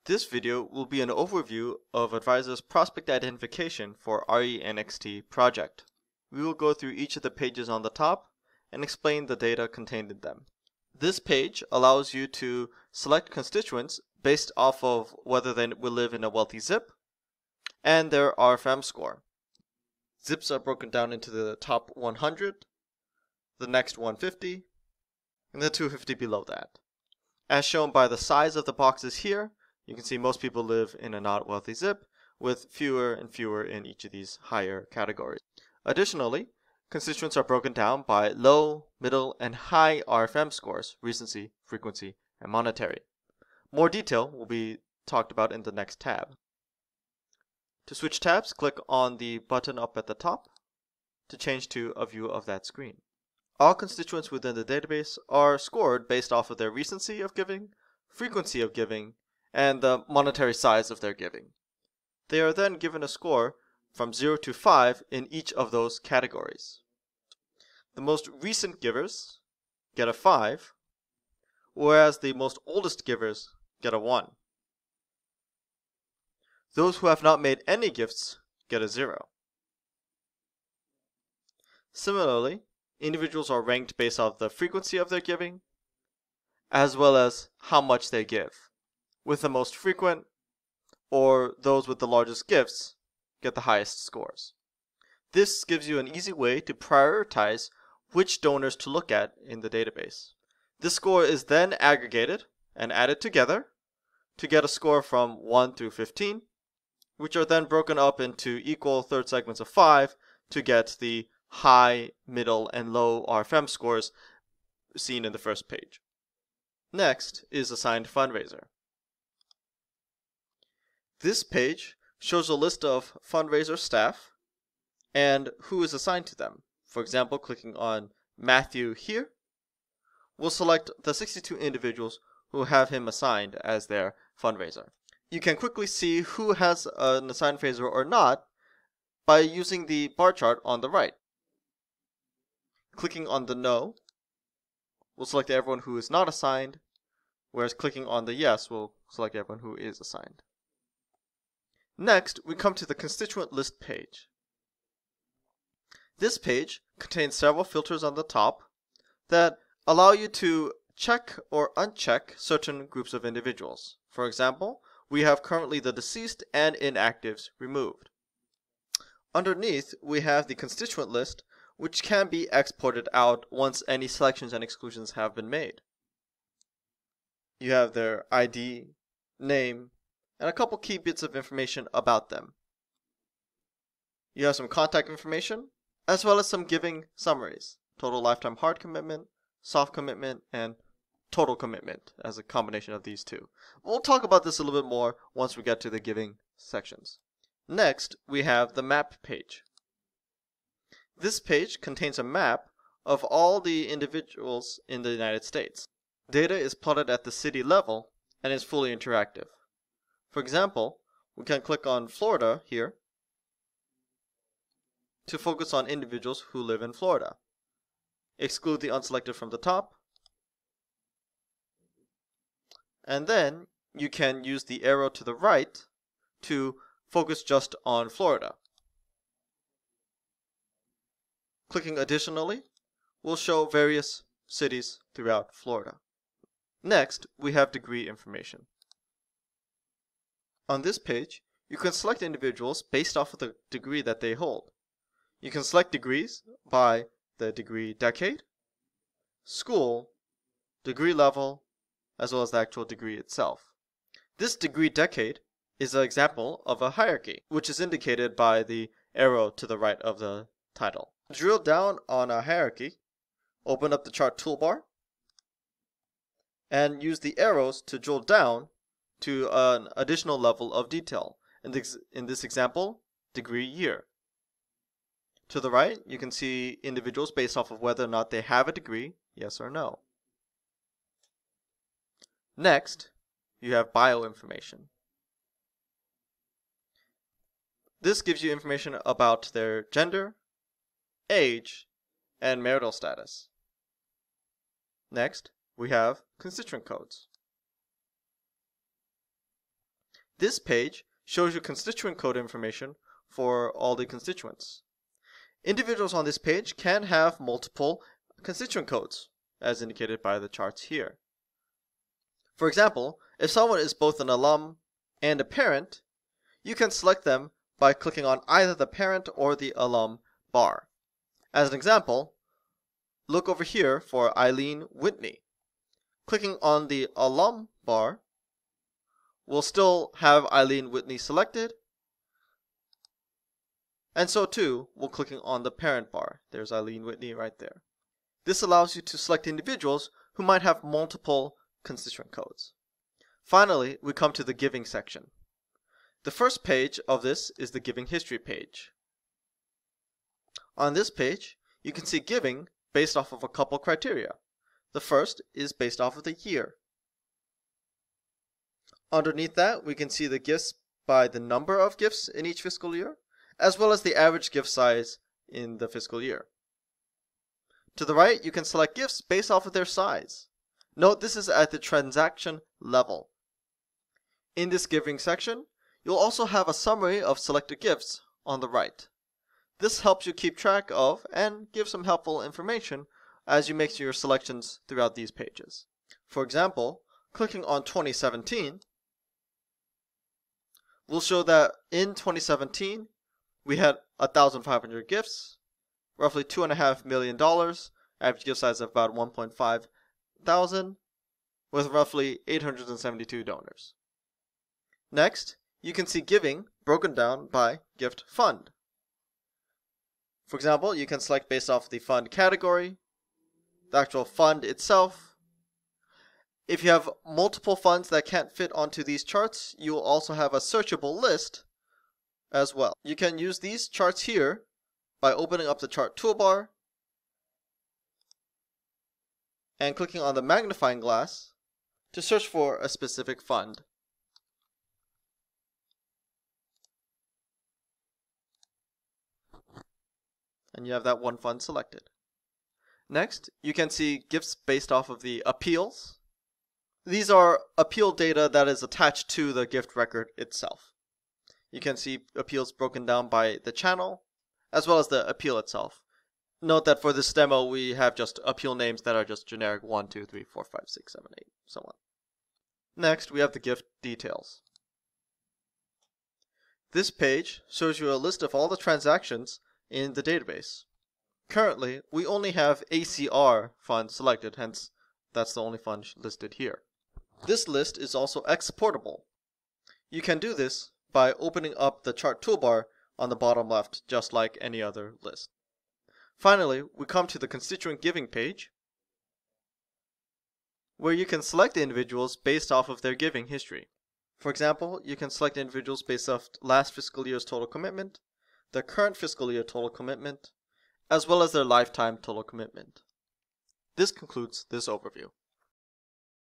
This video will be an overview of Advisor's prospect identification for RENXT project. We will go through each of the pages on the top and explain the data contained in them. This page allows you to select constituents based off of whether they will live in a wealthy zip and their RFM score. Zips are broken down into the top 100, the next 150, and the 250 below that. As shown by the size of the boxes here, you can see most people live in a not wealthy zip, with fewer and fewer in each of these higher categories. Additionally, constituents are broken down by low, middle, and high RFM scores, recency, frequency, and monetary. More detail will be talked about in the next tab. To switch tabs, click on the button up at the top to change to a view of that screen. All constituents within the database are scored based off of their recency of giving, frequency of giving, and the monetary size of their giving. They are then given a score from 0 to 5 in each of those categories. The most recent givers get a 5, whereas the most oldest givers get a 1. Those who have not made any gifts get a 0. Similarly, individuals are ranked based off the frequency of their giving, as well as how much they give, with the most frequent, or those with the largest gifts, get the highest scores. This gives you an easy way to prioritize which donors to look at in the database. This score is then aggregated and added together to get a score from 1 through 15, which are then broken up into equal third segments of 5 to get the high, middle, and low RFM scores seen in the first page. Next is assigned fundraiser. This page shows a list of fundraiser staff and who is assigned to them. For example, clicking on Matthew here, we'll select the 62 individuals who have him assigned as their fundraiser. You can quickly see who has an assigned fundraiser or not by using the bar chart on the right. Clicking on the no will select everyone who is not assigned, whereas clicking on the yes will select everyone who is assigned. Next, we come to the constituent list page. This page contains several filters on the top that allow you to check or uncheck certain groups of individuals. For example, we have currently the deceased and inactives removed. Underneath, we have the constituent list, which can be exported out once any selections and exclusions have been made. You have their ID, name, and a couple key bits of information about them. You have some contact information, as well as some giving summaries: total lifetime hard commitment, soft commitment, and total commitment as a combination of these two. We'll talk about this a little bit more once we get to the giving sections. Next, we have the map page. This page contains a map of all the individuals in the United States. Data is plotted at the city level and is fully interactive. For example, we can click on Florida here to focus on individuals who live in Florida. Exclude the unselected from the top, and then you can use the arrow to the right to focus just on Florida. Clicking additionally will show various cities throughout Florida. Next, we have degree information. On this page, you can select individuals based off of the degree that they hold. You can select degrees by the degree decade, school, degree level, as well as the actual degree itself. This degree decade is an example of a hierarchy, which is indicated by the arrow to the right of the title. Drill down on a hierarchy, open up the chart toolbar, and use the arrows to drill down to an additional level of detail. In this example, degree year. To the right, you can see individuals based off of whether or not they have a degree, yes or no. Next, you have bio information. This gives you information about their gender, age, and marital status. Next, we have constituent codes. This page shows you constituent code information for all the constituents. Individuals on this page can have multiple constituent codes, as indicated by the charts here. For example, if someone is both an alum and a parent, you can select them by clicking on either the parent or the alum bar. As an example, look over here for Eileen Whitney. Clicking on the alum bar will still have Eileen Whitney selected, and so too will clicking on the parent bar. There's Eileen Whitney right there. This allows you to select individuals who might have multiple constituent codes. Finally, we come to the giving section. The first page of this is the giving history page. On this page, you can see giving based off of a couple criteria. The first is based off of the year. Underneath that, we can see the gifts by the number of gifts in each fiscal year, as well as the average gift size in the fiscal year. To the right, you can select gifts based off of their size. Note this is at the transaction level. In this giving section, you'll also have a summary of selected gifts on the right. This helps you keep track of and give some helpful information as you make your selections throughout these pages. For example, clicking on 2017 will show that in 2017 we had 1,500 gifts, roughly $2.5 million, average gift size of about 1.5 thousand, with roughly 872 donors. Next, you can see giving broken down by gift fund. For example, you can select based off the fund category, the actual fund itself. If you have multiple funds that can't fit onto these charts, you will also have a searchable list as well. You can use these charts here by opening up the chart toolbar and clicking on the magnifying glass to search for a specific fund. And you have that one fund selected. Next, you can see gifts based off of the appeals. These are appeal data that is attached to the gift record itself. You can see appeals broken down by the channel, as well as the appeal itself. Note that for this demo, we have just appeal names that are just generic 1, 2, 3, 4, 5, 6, 7, 8, so on. Next, we have the gift details. This page shows you a list of all the transactions in the database. Currently, we only have ACR fund selected, hence that's the only fund listed here. This list is also exportable. You can do this by opening up the chart toolbar on the bottom left, just like any other list. Finally, we come to the constituent giving page, where you can select individuals based off of their giving history. For example, you can select individuals based off last fiscal year's total commitment, their current fiscal year total commitment, as well as their lifetime total commitment. This concludes this overview.